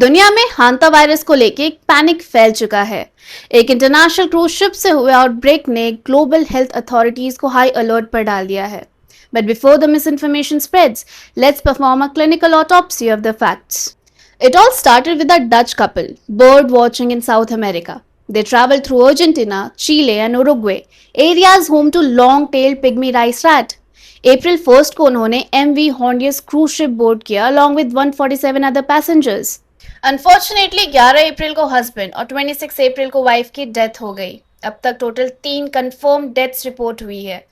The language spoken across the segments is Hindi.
दुनिया में हांता वायरस को लेकर एक पैनिक फैल चुका है। एक इंटरनेशनल क्रूज शिप से हुए आउटब्रेक ने ग्लोबल हेल्थ अथॉरिटीज को हाई अलर्ट पर डाल दिया है। But before the misinformation spreads, let's perform a clinical autopsy of the facts. It all started with a Dutch couple bird watching in South America. They traveled through Argentina, Chile, and Uruguay, areas home to long-tailed pygmy rice rat. April 1st को उन्होंने MV Hondius cruise ship board किया along with 147 other passengers. Unfortunately 11 अप्रैल को हस्बैंड और 26 अप्रैल को वाइफ की डेथ हो गई। अब तक टोटल 3 कंफर्म डेथ्स रिपोर्ट हुई है।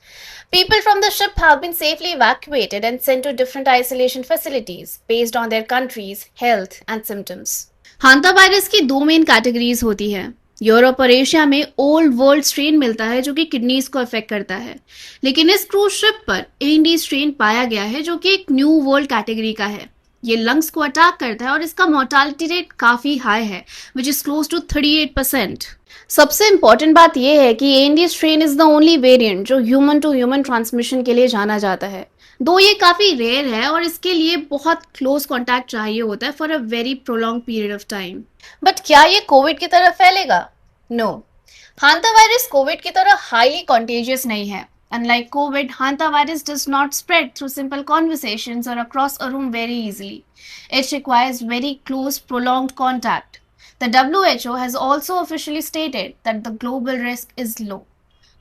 People from the ship have been safely evacuated and sent to different isolation facilities based on their country's health and symptoms. Hanta virus की 2 मेन कैटेगरीज होती हैं। यूरोप और एशिया में ओल्ड वर्ल्ड स्ट्रेन मिलता है जो कि किडनीज को अफेक्ट करता है, लेकिन इस क्रूज शिप पर इंडी स्ट्रेन पाया गया है जो कि एक न्यू वर्ल्ड कैटेगरी का है। ये लंग्स को अटैक करता है और इसका मोर्टालिटी रेट काफी हाई है, विच इज क्लोज टू 38%। सबसे इंपॉर्टेंट बात यह है कि ND strain is the only variant जो ह्यूमन टू ह्यूमन ट्रांसमिशन के लिए जाना जाता है। दो ये काफी रेयर है और इसके लिए बहुत क्लोज कॉन्टैक्ट चाहिए होता है for a very prolong period of time. But क्या ये कोविड की तरह फैलेगा? नो, हांता वायरस कोविड की तरह हाईली कॉन्टेजियस नहीं है। Unlike COVID, hantavirus does not spread through simple conversations or across a room very easily. It requires very close, prolonged contact. The WHO has also officially stated that the global risk is low.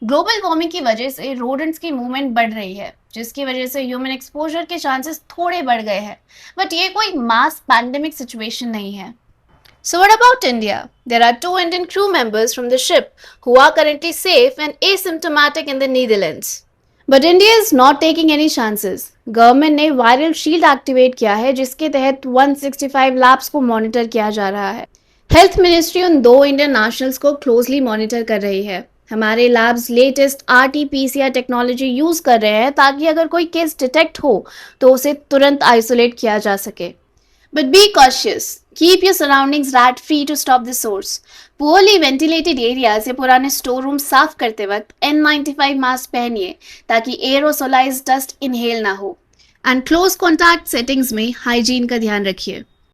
Global warming की वजह से rodents की मूवमेंट बढ़ रही है, जिसकी वजह से ह्यूमन एक्सपोजर के चांसेस थोड़े बढ़ गए हैं, बट ये कोई मास पैंडेमिक सिचुएशन नहीं है। So what about India? There are 2 Indian crew members from the ship who are currently safe and asymptomatic in the Netherlands. But India is not taking any chances. Government ने वायरल शील्ड एक्टिवेट किया है जिसके तहत 165 लैब्स को मॉनिटर किया जा रहा है। हेल्थ मिनिस्ट्री उन 2 इंडियन नेशनल्स को क्लोजली मॉनिटर कर रही है। हमारे labs latest RT-PCR technology use कर रहे हैं ताकि अगर कोई केस डिटेक्ट हो तो उसे तुरंत आइसोलेट किया जा सके। But be cautious. Keep your surroundings rat free to stop the source. Poorly ventilated areas या पुराने स्टोर रूम साफ करते वक्त N95 मास्क पहनिए ताकि एरोसोलाइज्ड डस्ट इनहेल ना हो। एंड क्लोज कॉन्टैक्ट सेटिंग्स में हाइजीन का ध्यान रखिए।